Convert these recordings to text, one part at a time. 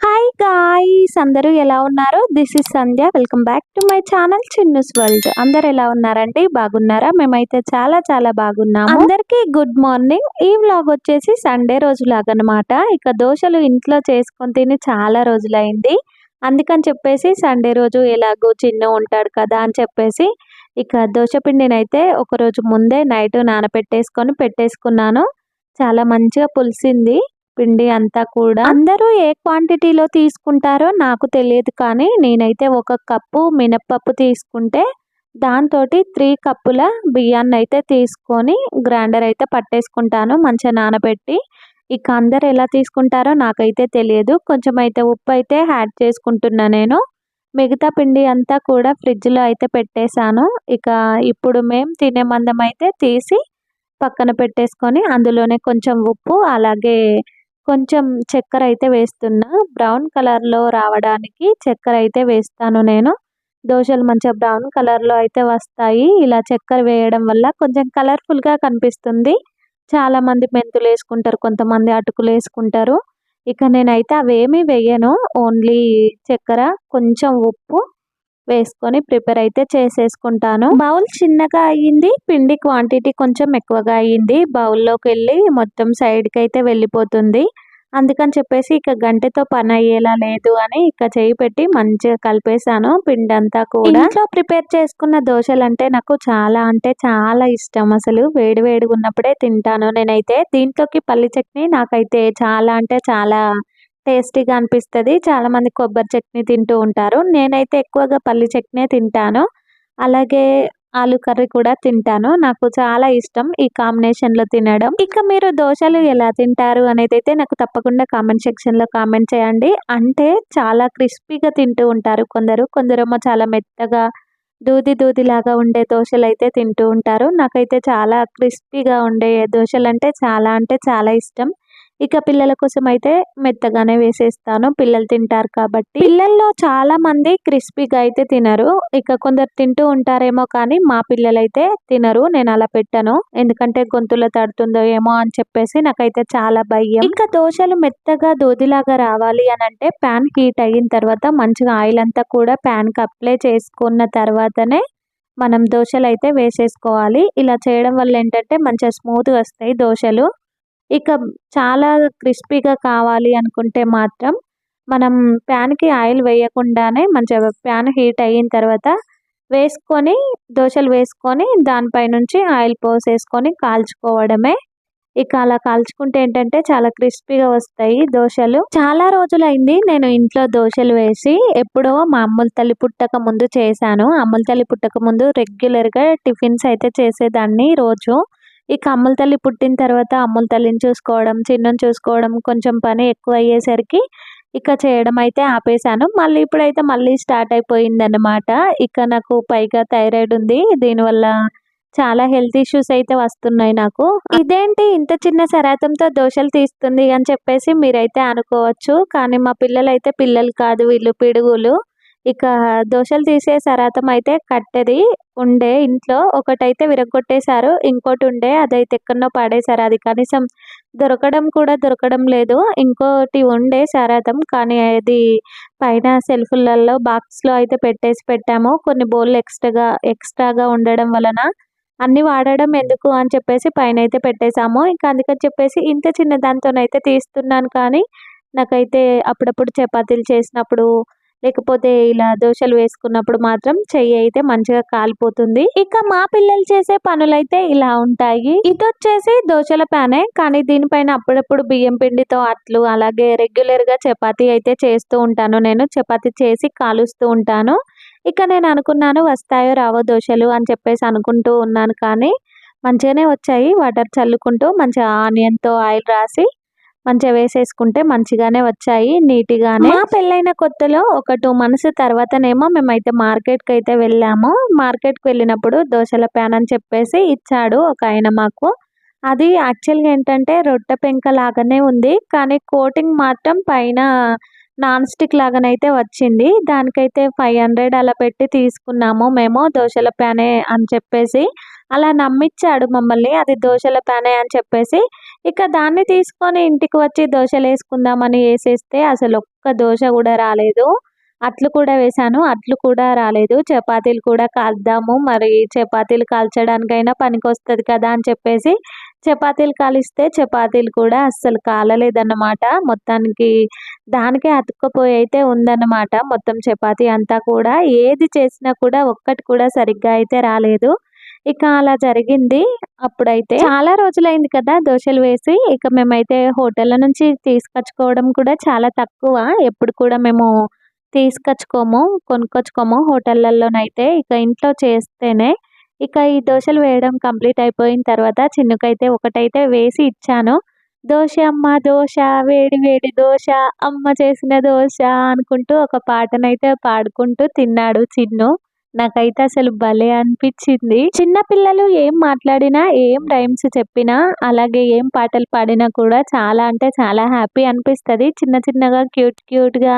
Hi guys, అందరూ ఎలా ఉన్నారు? This is Sandhya. Welcome back to my channel Chinnu's world. అందరు ఎలా ఉన్నారండి? బాగున్నారా? మేమైతే చాలా చాలా బాగున్నాము. అందరికీ గుడ్ మార్నింగ్. ఈ వ్లాగ్ వచ్చేసి సండే రోజు లాగా అనమాట. ఇక దోశలు ఇంట్లో చేసుకొని తిని చాలా రోజులైంది. అందుకని చెప్పేసి సండే రోజు ఎలాగో చిన్ను ఉంటాడు కదా అని చెప్పేసి ఇక దోశ పిండినైతే ఒక రోజు ముందే నైట్ నానబెట్టేసుకొని పెట్టేసుకున్నాను. చాలా మంచిగా పులిసింది పిండి అంతా కూడా. అందరూ ఏ క్వాంటిటీలో తీసుకుంటారో నాకు తెలియదు, కానీ నేనైతే 1 కప్పు మినప్పప్పు తీసుకుంటే దాంతోటి 3 కప్పుల బియ్యాన్ని అయితే తీసుకొని గ్రైండర్ అయితే పట్టేసుకుంటాను మంచిగా నానబెట్టి. ఇక అందరు ఎలా తీసుకుంటారో నాకైతే తెలియదు. కొంచెం అయితే ఉప్పు అయితే యాడ్ చేసుకుంటున్నా నేను. మిగతా పిండి అంతా కూడా ఫ్రిడ్జ్లో అయితే పెట్టేశాను. ఇక ఇప్పుడు మేము తినే మందం అయితే తీసి పక్కన పెట్టేసుకొని అందులోనే కొంచెం ఉప్పు అలాగే కొంచెం చక్కెర అయితే వేస్తున్నా. బ్రౌన్ కలర్‌లో రావడానికి చక్కెర అయితే వేస్తాను నేను. దోసలు మంచిగా బ్రౌన్ కలర్‌లో అయితే వస్తాయి. ఇలా చక్కెర వేయడం వల్ల కొంచెం కలర్‌ఫుల్‌గా కనిపిస్తుంది. చాలామంది మెంతులేసుకుంటారు, కొంతమంది అటుకులేసుకుంటారు. ఇక నేనైతే అవేమీ వేయను. ఓన్లీ చక్కెర, కొంచెం ఉప్పు వేసుకొని ప్రిపేర్ అయితే చేసేసుకుంటాను. బౌల్ చిన్నగా అయ్యింది. పిండి క్వాంటిటీ కొంచెం ఎక్కువగా అయ్యింది. బౌల్‌లోకెళ్ళి మొత్తం సైడ్‌కి అయితే వెళ్ళిపోతుంది. అందుకని చెప్పేసి ఇక గంటెతో పని అయ్యేలా లేదు అని ఇక చేయి పెట్టి మంచిగా కలిపేసాను పిండంతా కూడా. ఇంట్లో ప్రిపేర్ చేసుకున్న దోసలంటే నాకు చాలా అంటే చాలా ఇష్టం. అసలు వేడి వేడిగా ఉన్నప్పుడే తింటాను నేనైతే. దీంట్లోకి పల్లి చట్నీ నాకైతే చాలా అంటే చాలా టేస్టీగా అనిపిస్తది. చాలామంది కొబ్బరి చట్నీ తింటూ ఉంటారు. నేనైతే ఎక్కువగా పల్లి చట్నీ తింటాను. అలాగే ఆలు కర్రీ కూడా తింటాను. నాకు చాలా ఇష్టం ఈ కాంబినేషన్‌లో తినడం. ఇక మీరు దోసలు ఎలా తింటారు అనేదైతే నాకు తప్పకుండా కామెంట్ సెక్షన్‌లో కామెంట్ చేయండి. అంటే చాలా క్రిస్పీగా తింటూ ఉంటారు కొందరు. కొందరేమో చాలా మెత్తగా దూది దూదిలాగా ఉండే దోసలైతే తింటూ ఉంటారు. నాకైతే చాలా క్రిస్పీగా ఉండే దోసలంటే చాలా అంటే చాలా ఇష్టం. ఇక పిల్లల కోసం అయితే మెత్తగానే వేసేస్తాను. పిల్లలు తింటారు కాబట్టి. పిల్లల్లో చాలా మంది క్రిస్పీగా అయితే తినరు. ఇక కొందరు తింటూ ఉంటారేమో కానీ మా పిల్లలైతే తినరు. నేను అలా పెట్టను. ఎందుకంటే గొంతులో తడుతుందో ఏమో అని చెప్పేసి నాకైతే చాలా భయం. ఇక దోసలు మెత్తగా దూదిలాగా రావాలి అని అంటే ప్యాన్ హీట్ అయిన తర్వాత మంచిగా ఆయిల్ అంతా కూడా ప్యాన్‌కి అప్లై చేసుకున్న తర్వాతనే మనం దోసలు అయితే వేసేసుకోవాలి. ఇలా చేయడం వల్ల ఏంటంటే మంచిగా స్మూత్‌గా వస్తాయి దోసలు. ఇక చాలా క్రిస్పీగా కావాలి అనుకుంటే మాత్రం మనం ప్యాన్‌కి ఆయిల్ వేయకుండానే మంచిగా ప్యాన్ హీట్ అయిన తర్వాత వేసుకొని దోసలు వేసుకొని దానిపై నుంచి ఆయిల్ పోసేసుకొని కాల్చుకోవడమే. ఇక అలా కాల్చుకుంటే ఏంటంటే చాలా క్రిస్పీగా వస్తాయి దోసలు. చాలా రోజులైంది నేను ఇంట్లో దోసలు వేసి. ఎప్పుడో మా అమ్ముల తల్లి పుట్టక ముందు చేశాను. అమ్ముల తల్లి పుట్టక ముందు రెగ్యులర్‌గా టిఫిన్స్ అయితే చేసేదాన్ని రోజు. ఇక అమ్ముల తల్లి పుట్టిన తర్వాత అమ్ముల తల్లిని చూసుకోవడం, చిన్నుని చూసుకోవడం కొంచెం పని ఎక్కువయ్యేసరికి ఇక చేయడం అయితే ఆపేశాను. మళ్ళీ ఇప్పుడైతే మళ్ళీ స్టార్ట్ అయిపోయిందనమాట. ఇక నాకు పైగా థైరాయిడ్ ఉంది. దీనివల్ల చాలా హెల్త్ ఇష్యూస్ అయితే వస్తున్నాయి నాకు. ఇదేంటి ఇంత చిన్న శరాతంతో దోసలు తీస్తుంది అని చెప్పేసి మీరైతే అనుకోవచ్చు. కానీ మా పిల్లలైతే పిల్లలు కాదు, వీళ్ళు పిడుగులు. ఇక దోసలు తీసే శరాతం అయితే కట్టెది ఉండే ఇంట్లో. ఒకటైతే విరగ్గొట్టేశారు. ఇంకోటి ఉండే అదైతే ఎక్కడనో పడేశారు. అది కనీసం దొరకడం కూడా దొరకడం లేదు. ఇంకోటి ఉండే శరాతం, కానీ అది పైన సెల్ఫ్‌లలో బాక్స్‌లో అయితే పెట్టాము. కొన్ని బోళ్ళు ఎక్స్‌ట్రాగా ఉండడం వలన అన్నీ వాడడం ఎందుకు అని చెప్పేసి పైనైతే పెట్టేసాము. ఇంకా అందుకని చెప్పేసి ఇంత చిన్న దాంతోనైతే తీస్తున్నాను, కానీ నాకైతే అప్పుడప్పుడు చపాతీలు చేసినప్పుడు, లేకపోతే ఇలా దోసలు వేసుకున్నప్పుడు మాత్రం చెయ్యి అయితే మంచిగా కాలిపోతుంది. ఇక మా పిల్లలు చేసే పనులైతే ఇలా ఉంటాయి. ఇదొచ్చేసి దోసల ప్యానే, కానీ దీనిపైన అప్పుడప్పుడు బియ్యం పిండితో అట్లు అలాగే రెగ్యులర్‌గా చపాతీ అయితే చేస్తూ ఉంటాను నేను. చపాతీ చేసి కాలుస్తూ ఉంటాను. ఇక నేను అనుకున్నాను వస్తాయో రావో దోసలు అని చెప్పేసి అనుకుంటూ ఉన్నాను, కానీ మంచిగానే వచ్చాయి. వాటర్ చల్లుకుంటూ మంచిగా ఆనియన్‌తో ఆయిల్ రాసి మంచిగా వేసేసుకుంటే మంచిగానే వచ్చాయి నీట్‌గానే. మా పెళ్ళైన కొత్తలో ఒక 2 మంత్స్ తర్వాతనేమో మేమైతే మార్కెట్‌కైతే వెళ్ళాము. మార్కెట్‌కి వెళ్ళినప్పుడు దోసల ప్యాన్ అని చెప్పేసి ఇచ్చాడు ఒకాయన మాకు. అది యాక్చువల్‌గా ఏంటంటే రొట్టె పెంక లాగానే ఉంది. కానీ కోటింగ్ మాత్రం పైన నాన్ స్టిక్ లాగానైతే వచ్చింది. దానికైతే 500 అలా పెట్టి తీసుకున్నాము మేము దోసల ప్యానే అని చెప్పేసి. అలా నమ్మిచ్చాడు మమ్మల్ని అది దోసల ప్యానే అని చెప్పేసి. ఇక దాన్ని తీసుకొని ఇంటికి వచ్చి దోసలేసుకుందామని ఏసేస్తే అసలు ఒక్క ఒక్క దోశ కూడా రాలేదు. అట్లు కూడా వేశాను. అట్లు కూడా రాలేదు. చపాతీలు కూడా కాల్దాము. మరి చపాతీలు కాల్చడానికైనా పనికొస్తది కదా అని చెప్పేసి చపాతీలు కాలిస్తే చపాతీలు కూడా అస్సలు కాలలేదన్నమాట. మొత్తానికి దానికే అతుక్కపోయి అయితే ఉందన్నమాట. మొత్తం చపాతీ అంతా కూడా. ఏది చేసినా కూడా ఒక్కటి కూడా సరిగ్గా అయితే రాలేదు. ఇక అలా జరిగింది. అప్పుడైతే చాలా రోజులైంది కదా దోసలు వేసి. ఇక మేమైతే హోటళ్ళ నుంచి తీసుకొచ్చుకోవడం కూడా చాలా తక్కువ. ఎప్పుడు కూడా మేము తీసుకొచ్చుకోము, కొనుక్కొచ్చుకోము హోటళ్ళల్లోనైతే. ఇక ఇంట్లో చేస్తేనే. ఇక ఈ దోసలు వేయడం కంప్లీట్ అయిపోయిన తర్వాత చిన్నుకైతే ఒకటైతే వేసి ఇచ్చాను. దోశ అమ్మ దోశ, వేడి వేడి దోశ, అమ్మ చేసిన దోశ అనుకుంటూ ఒక పాటనైతే పాడుకుంటూ తిన్నాడు చిన్ను. నాకైతే అసలు భలే అనిపించింది. చిన్న పిల్లలు ఏం మాట్లాడినా, ఏం రైమ్స్ చెప్పినా, అలాగే ఏం పాటలు పాడినా కూడా చాలా అంటే చాలా హ్యాపీ అనిపిస్తది. చిన్న చిన్నగా క్యూట్ క్యూట్‌గా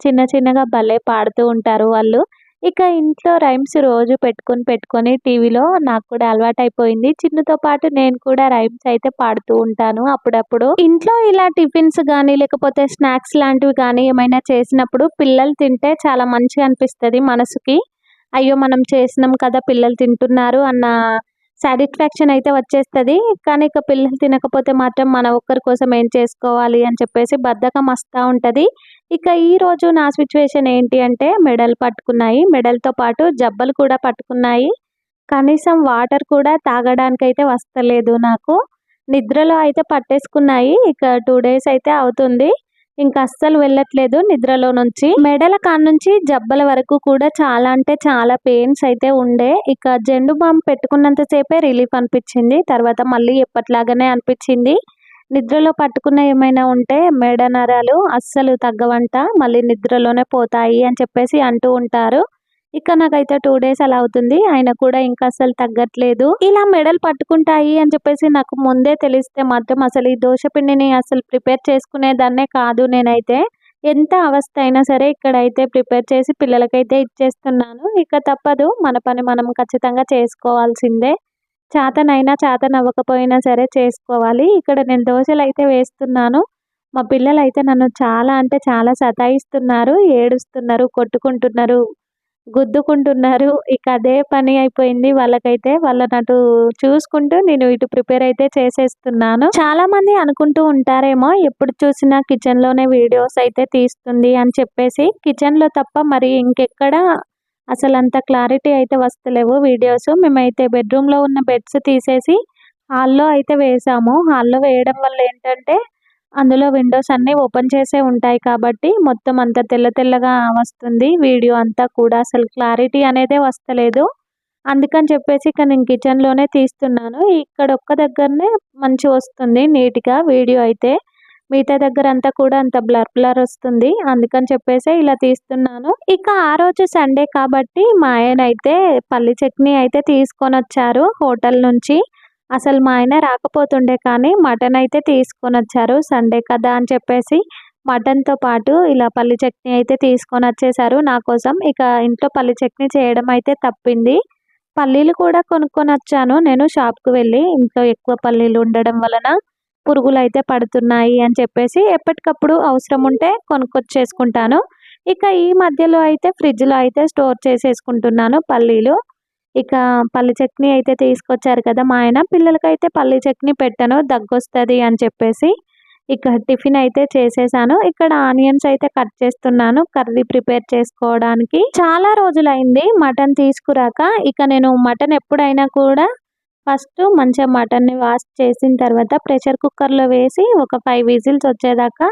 చిన్న చిన్నగా భలే పాడుతూ ఉంటారు వాళ్ళు. ఇక ఇంట్లో రైమ్స్ రోజు పెట్టుకొని టీవీలో నాకు కూడా అలవాటైపోయింది. చిన్నుతో పాటు నేను కూడా రైమ్స్ అయితే పాడుతూ ఉంటాను అప్పుడప్పుడు. ఇంట్లో ఇలా టిఫిన్స్ గానీ, లేకపోతే స్నాక్స్ లాంటివి గానీ ఏమైనా చేసినప్పుడు పిల్లలు తింటే చాలా మంచిగా అనిపిస్తది మనసుకి. అయ్యో! మనం చేసినాం కదా! పిల్లలు తింటున్నారు అన్న సాటిస్ఫాక్షన్ అయితే వచ్చేస్తది. కానీ ఇక పిల్లలు తినకపోతే మాత్రం మన ఒక్కరి కోసం ఏం చేసుకోవాలి అని చెప్పేసి బద్ధకం వస్తా ఉంటది. ఇక ఈరోజు నా సిట్యుయేషన్ ఏంటి అంటే మెడలు పట్టుకున్నాయి. మెడలతో పాటు జబ్బలు కూడా పట్టుకున్నాయి. కనీసం వాటర్ కూడా తాగడానికైతే వస్తలేదు నాకు. నిద్రలో అయితే పట్టేసుకున్నాయి. ఇక 2 డేస్ అయితే అవుతుంది. ఇంక అస్సలు వెళ్ళట్లేదు నిద్రలో నుంచి. మెడల కాడ్నుంచి జబ్బల వరకు కూడా చాలా అంటే చాలా పెయిన్స్ అయితే ఉండే. ఇక జెండు బామ్ పెట్టుకున్నంత సేపే రిలీఫ్ అనిపిచ్చింది. తర్వాత మళ్ళీ ఎప్పటిలాగానే అనిపిచ్చింది. నిద్రలో పట్టుకున్న ఏమైనా ఉంటే మెడ నరాలు అస్సలు తగ్గవంట. మళ్ళీ నిద్రలోనే పోతాయి అని చెప్పేసి అంటూ ఉంటారు. ఇక నాకైతే 2 డేస్ అలా అవుతుంది. అయినా కూడా ఇంకా అస్సలు తగ్గట్లేదు. ఇలా మెడలు పట్టుకుంటాయి అని చెప్పేసి నాకు ముందే తెలిస్తే మాత్రం అసలు ఈ దోస పిండిని అసలు ప్రిపేర్ చేసుకునేదాన్నే కాదు నేనైతే. ఎంత అవస్థ అయినా సరే ఇక్కడైతే ప్రిపేర్ చేసి పిల్లలకైతే ఇచ్చేస్తున్నాను. ఇక తప్పదు. మన పని మనం ఖచ్చితంగా చేసుకోవాల్సిందే. చేతనైనా చేతనవ్వకపోయినా సరే చేసుకోవాలి. ఇక్కడ నేను దోసలైతే వేస్తున్నాను. మా పిల్లలైతే నన్ను చాలా అంటే చాలా సతాయిస్తున్నారు. ఏడుస్తున్నారు, కొట్టుకుంటున్నారు, గుద్దుకుంటున్నారు. ఇక అదే పని అయిపోయింది వాళ్ళకైతే. వాళ్ళని అటు చూసుకుంటూ నేను ఇటు ప్రిపేర్ అయితే చేసేస్తున్నాను. చాలా మంది అనుకుంటూ ఉంటారేమో ఎప్పుడు చూసినా కిచెన్‌లోనే వీడియోస్ అయితే తీస్తుంది అని చెప్పేసి. కిచెన్‌లో తప్ప మరి ఇంకెక్కడ అసలంత క్లారిటీ అయితే వస్తలేవు వీడియోస్. మేమైతే బెడ్‌రూమ్‌లో ఉన్న బెడ్స్ తీసేసి హాల్‌లో అయితే వేసాము. హాల్‌లో వేయడం వల్ల ఏంటంటే అందులో విండోస్ అన్నీ ఓపెన్ చేసే ఉంటాయి కాబట్టి మొత్తం అంతా తెల్ల తెల్లగా వస్తుంది వీడియో అంతా కూడా. అసలు క్లారిటీ అనేదే వస్తలేదు. అందుకని చెప్పేసి ఇక నేను కిచెన్‌లోనే తీస్తున్నాను. ఇక్కడ ఒక్క దగ్గరనే మంచిగొస్తుంది నీట్‌గా వీడియో అయితే. మిగతా దగ్గరంతా కూడా అంత బ్లర్ బ్లర్ వస్తుంది. అందుకని చెప్పేసే ఇలా తీస్తున్నాను. ఇక ఆ రోజు సండే కాబట్టి మా ఆయనైతే పల్లి చట్నీ అయితే తీసుకొనొచ్చారు హోటల్ నుంచి. అసలు మా ఆయన రాకపోతుండే కానీ మటన్ అయితే తీసుకొనొచ్చారు. సండే కదా అని చెప్పేసి మటన్‌తో పాటు ఇలా పల్లి చట్నీ అయితే తీసుకొనొచ్చేసారు నా కోసం. ఇక ఇంట్లో పల్లి చట్నీ చేయడం అయితే తప్పింది. పల్లీలు కూడా కొనుక్కొనొచ్చాను నేను షాప్‌కి వెళ్ళి. ఇంట్లో ఎక్కువ పల్లీలు ఉండడం వలన పురుగులైతే పడుతున్నాయి అని చెప్పేసి ఎప్పటికప్పుడు అవసరం ఉంటే కొనుక్కొచ్చేసుకుంటాను. ఇక ఈ మధ్యలో అయితే ఫ్రిడ్జ్‌లో అయితే స్టోర్ చేసేసుకుంటున్నాను పల్లీలు. ఇక పల్లి చట్నీ అయితే తీసుకొచ్చారు కదా మా ఆయన. పిల్లలకైతే పల్లి చట్నీ పెట్టను దగ్గొస్తది అని చెప్పేసి. ఇక టిఫిన్ అయితే చేసేసాను. ఇక్కడ ఆనియన్స్ అయితే కట్ చేస్తున్నాను కర్రీ ప్రిపేర్ చేసుకోవడానికి. చాలా రోజులైంది మటన్ తీసుకురాక. ఇక నేను మటన్ ఎప్పుడైనా కూడా ఫస్ట్ మంచిగా మటన్‌ని వాష్ చేసిన తర్వాత ప్రెషర్ కుక్కర్‌లో వేసి ఒక 5 విజిల్స్ వచ్చేదాకా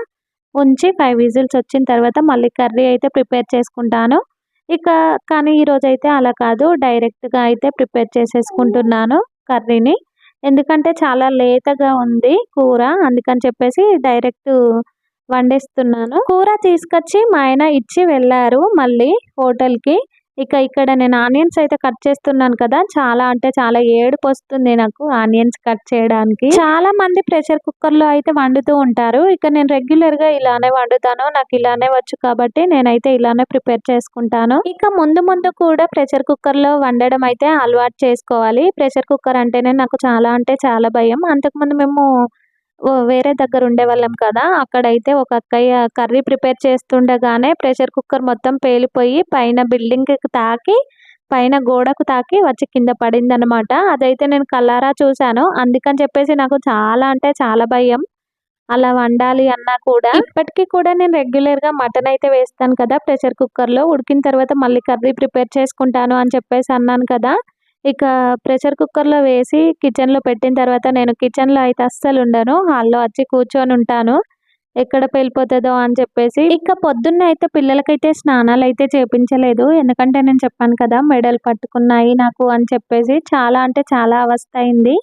ఉంచి 5 విజిల్స్ వచ్చిన తర్వాత మళ్ళీ కర్రీ అయితే ప్రిపేర్ చేసుకుంటాను. ఇక కానీ ఈరోజైతే అలా కాదు. డైరెక్ట్‌గా అయితే ప్రిపేర్ చేసేసుకుంటున్నాను కర్రీని. ఎందుకంటే చాలా లేతగా ఉంది కూర. అందుకని చెప్పేసి డైరెక్ట్ వండేస్తున్నాను. కూర తీసుకొచ్చి మా ఆయన ఇచ్చి వెళ్లారు మళ్ళీ హోటల్‌కి. ఇక ఇక్కడ నేను ఆనియన్స్ అయితే కట్ చేస్తున్నాను కదా! చాలా అంటే చాలా ఏడుపొస్తుంది నాకు ఆనియన్స్ కట్ చేయడానికి. చాలా మంది ప్రెషర్ కుక్కర్‌లో అయితే వండుతూ ఉంటారు. ఇక నేను రెగ్యులర్‌గా ఇలానే వండుతాను. నాకు ఇలానే వచ్చు కాబట్టి నేనైతే ఇలానే ప్రిపేర్ చేసుకుంటాను. ఇక ముందు ముందు కూడా ప్రెషర్ కుక్కర్‌లో వండడం అయితే అలవాటు చేసుకోవాలి. ప్రెషర్ కుక్కర్ అంటేనే నాకు చాలా అంటే చాలా భయం. అంతకుముందు మేము వేరే దగ్గర ఉండేవాళ్ళం కదా! అక్కడైతే ఒక అక్కయ్య కర్రీ ప్రిపేర్ చేస్తుండగానే ప్రెషర్ కుక్కర్ మొత్తం పేలిపోయి పైన బిల్డింగ్‌కి తాకి, పైన గోడకు తాకి వచ్చి కింద పడిందనమాట. అదైతే నేను కళ్ళారా చూసాను. అందుకని చెప్పేసి నాకు చాలా అంటే చాలా భయం. అలా వండాలి అన్నా కూడా. ఇప్పటికి కూడా నేను రెగ్యులర్‌గా మటన్ అయితే వేస్తాను కదా! ప్రెషర్ కుక్కర్‌లో. ఉడికిన తర్వాత మళ్ళీ కర్రీ ప్రిపేర్ చేసుకుంటాను అని చెప్పేసి అన్నాను కదా! ఇక ప్రెషర్ కుక్కర్‌లో వేసి కిచెన్‌లో పెట్టిన తర్వాత నేను కిచెన్‌లో అయితే అస్సలుండను. హాల్‌లో వచ్చి కూర్చొనుంటాను. ఎక్కడ పేలిపోతదో అని చెప్పేసి. ఇక పొద్దున్నే అయితే పిల్లలకైతే స్నానాలైతే చేపించలేదు. ఎందుకంటే నేను చెప్పాను కదా! మెడలు పట్టుకున్నాయి నాకు అని చెప్పేసి. చాలా అంటే చాలా అవస్థ అయింది.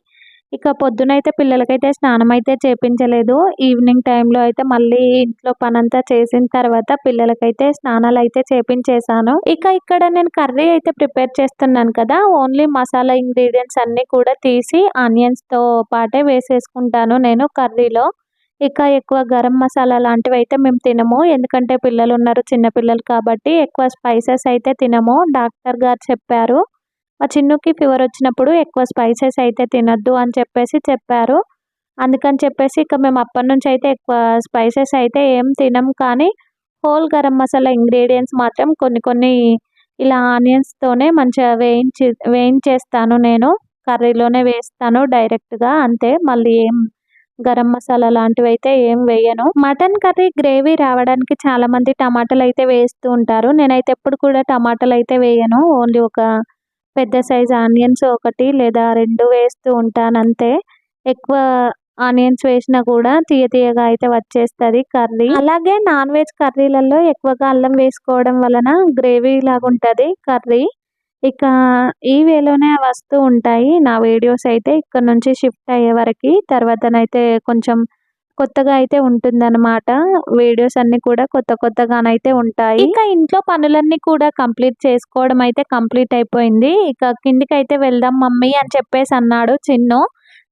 ఇక పొద్దునైతే పిల్లలకైతే స్నానమైతే చేపించలేదు. ఈవినింగ్ టైంలో అయితే మళ్ళీ ఇంట్లో పనంతా చేసిన తర్వాత పిల్లలకైతే స్నానాలైతే చేపించేశాను. ఇక ఇక్కడ నేను కర్రీ అయితే ప్రిపేర్ చేస్తున్నాను కదా! ఓన్లీ మసాలా ఇంగ్రీడియెంట్స్ అన్నీ కూడా తీసి ఆనియన్స్‌తో పాటే వేసేసుకుంటాను నేను కర్రీలో. ఇక ఎక్కువ గరం మసాలా లాంటివైతే మేము తినము. ఎందుకంటే పిల్లలున్నారు, చిన్న పిల్లలు కాబట్టి ఎక్కువ స్పైసెస్ అయితే తినము. డాక్టర్ గారు చెప్పారు. మా చిన్నుకి ఫీవరొచ్చినప్పుడు ఎక్కువ స్పైసెస్ అయితే తినొద్దు అని చెప్పేసి చెప్పారు. అందుకని చెప్పేసి ఇక మేము అప్పటినుంచయితే ఎక్కువ స్పైసెస్ అయితే ఏం తినం. కానీ హోల్ గరం మసాలా ఇంగ్రీడియెంట్స్ మాత్రం కొన్ని కొన్ని ఇలా ఆనియన్స్‌తోనే మంచిగా వేయించేస్తాను నేను. కర్రీలోనే వేస్తాను డైరెక్ట్‌గా అంతే. మళ్ళీ ఏం గరం మసాలా లాంటివైతే ఏం వేయను. మటన్ కర్రీ గ్రేవీ రావడానికి చాలామంది టమాటాలైతే వేస్తూ ఉంటారు. నేనైతే ఎప్పుడు కూడా టమాటాలైతే వేయను. ఓన్లీ ఒక పెద్ద సైజ్ ఆనియన్స్ 1 లేదా 2 వేస్తూ ఉంటానంతే. ఎక్కువ ఆనియన్స్ వేసినా కూడా తియ్యగా అయితే వచ్చేస్తది కర్రీ. అలాగే నాన్ వెజ్ కర్రీలలో ఎక్కువగా అల్లం వేసుకోవడం వలన గ్రేవీ లాగుంటది కర్రీ. ఇక ఈ వేలోనే వస్తూ ఉంటాయి నా వీడియోస్ అయితే ఇక్కడి నుంచి షిఫ్ట్ అయ్యే వరకి. తర్వాతనైతే కొంచెం కొత్తగా అయితే ఉంటుందన్నమాట. వీడియోస్ అన్నీ కూడా కొత్తగానైతే ఉంటాయి. ఇక ఇంట్లో పనులన్నీ కూడా కంప్లీట్ చేసుకోవడం అయితే కంప్లీట్ అయిపోయింది. ఇక కిందికైతే వెళ్దాం మమ్మీ అని చెప్పేసి అన్నాడు చిన్ను.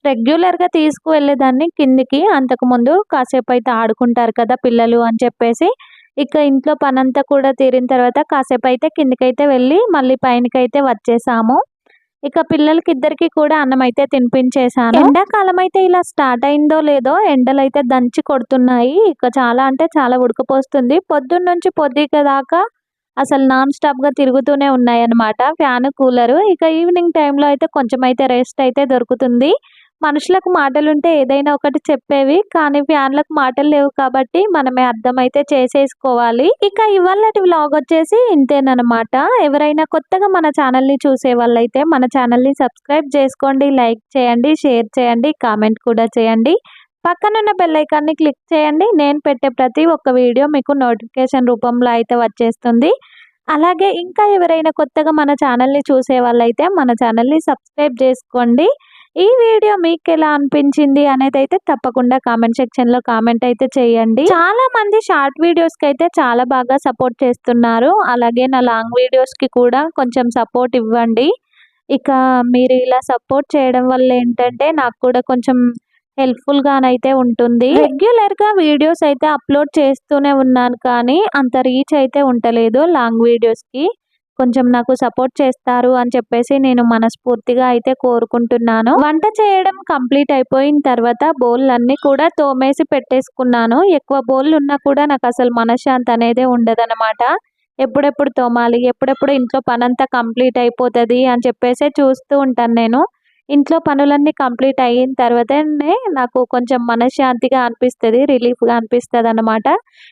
రెగ్యులర్‌గా తీసుకువెళ్ళేదాన్ని కిందికి. అంతకుముందు కాసేపైతే ఆడుకుంటారు కదా పిల్లలు అని చెప్పేసి. ఇక ఇంట్లో పనంతా కూడా తీరిన తర్వాత కాసేపైతే కిందికైతే వెళ్ళి మళ్ళీ పైనకైతే వచ్చేసాము. ఇక పిల్లలకిద్దరికీ కూడా అన్నమైతే తినిపించేశాను. ఎండాకాలం అయితే ఇలా స్టార్ట్ అయిందో లేదో ఎండలైతే దంచి కొడుతున్నాయి. ఇక చాలా అంటే చాలా ఉడకపోస్తుంది. పొద్దున్నుంచి పొద్దుక దాకా అసలు నాన్ స్టాప్‌గా తిరుగుతూనే ఉన్నాయన్నమాట ఫ్యాను, కూలరు. ఇక ఈవినింగ్ టైంలో అయితే కొంచెం అయితే రెస్ట్ అయితే దొరుకుతుంది. మనుషులకు మాటలుంటే ఏదైనా ఒకటి చెప్పేవి. కానీ ఫ్యాన్‌లకు మాటలు లేవు కాబట్టి మనమే అర్థమైతే చేసేసుకోవాలి. ఇక ఇవాళటి వ్లాగ్ వచ్చేసి ఇంతేననమాట. ఎవరైనా కొత్తగా మన ఛానల్‌ని చూసే వాళ్ళైతే మన ఛానల్‌ని సబ్స్క్రైబ్ చేసుకోండి, లైక్ చేయండి, షేర్ చేయండి, కామెంట్ కూడా చేయండి. పక్కనున్న బెల్ ఐకాన్‌ని క్లిక్ చేయండి. నేను పెట్టే ప్రతి ఒక్క వీడియో మీకు నోటిఫికేషన్ రూపంలో అయితే వచ్చేస్తుంది. అలాగే ఇంకా ఎవరైనా కొత్తగా మన ఛానల్‌ని చూసే వాళ్ళైతే మన ఛానల్‌ని సబ్స్క్రైబ్ చేసుకోండి. ఈ వీడియో మీకెలా అనిపించింది అనేదైతే తప్పకుండా కామెంట్ సెక్షన్‌లో కామెంట్ అయితే చేయండి. చాలా మంది షార్ట్ వీడియోస్‌కి అయితే చాలా బాగా సపోర్ట్ చేస్తున్నారు. అలాగే నా లాంగ్ వీడియోస్‌కి కూడా కొంచెం సపోర్ట్ ఇవ్వండి. ఇక మీరు ఇలా సపోర్ట్ చేయడం వల్ల ఏంటంటే నాకు కూడా కొంచెం హెల్ప్‌ఫుల్‌గానైతే ఉంటుంది. రెగ్యులర్‌గా వీడియోస్ అయితే అప్‌లోడ్ చేస్తూనే ఉన్నాను కానీ అంత రీచ్ అయితే ఉండలేదు లాంగ్ వీడియోస్‌కి. కొంచెం నాకు సపోర్ట్ చేస్తారు అని చెప్పేసి నేను మనస్ఫూర్తిగా అయితే కోరుకుంటున్నాను. వంట చేయడం కంప్లీట్ అయిపోయిన తర్వాత బౌల్‌లన్నీ కూడా తోమేసి పెట్టేసుకున్నాను. ఎక్కువ బౌల్‌లున్నా కూడా నాకసలు మనశ్శాంతి అనేదే ఉండదనమాట. ఎప్పుడెప్పుడు తోమాలి, ఎప్పుడెప్పుడు ఇంట్లో పనంతా కంప్లీట్ అయిపోతది అని చెప్పేసే చూస్తూ ఉంటాను నేను. ఇంట్లో పనులన్నీ కంప్లీట్ అయిన తర్వాతనే నాకు కొంచెం మనశ్శాంతిగా అనిపిస్తది. రిలీఫ్‌గా అనిపిస్తదనమాట.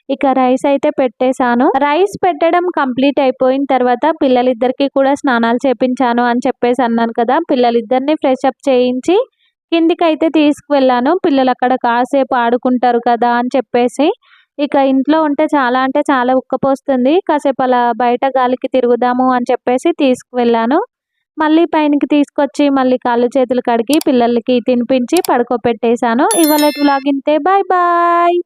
ఇక రైస్ అయితే పెట్టేశాను. రైస్ పెట్టడం కంప్లీట్ అయిపోయిన తర్వాత పిల్లలిద్దరికీ కూడా స్నానాలు చేపించాను అని చెప్పేసి అన్నాను కదా! పిల్లలిద్దరిని ఫ్రెష్ అప్ చేయించి కిందికైతే తీసుకువెళ్ళాను. పిల్లలక్కడ కాసేపు ఆడుకుంటారు కదా అని చెప్పేసి. ఇక ఇంట్లో ఉంటే చాలా అంటే చాలా ఉక్కపోస్తుంది. కాసేపు అలా బయట గాలికి తిరుగుదాము అని చెప్పేసి తీసుకువెళ్ళాను. మళ్ళీ పైనకి తీసుకొచ్చి మళ్ళీ కాళ్ళు చేతులు కడిగి పిల్లలకి తినిపించి పడుకోబెట్టేశాను. ఇవాళటి వ్లాగ్ ఇంతే. Bye bye.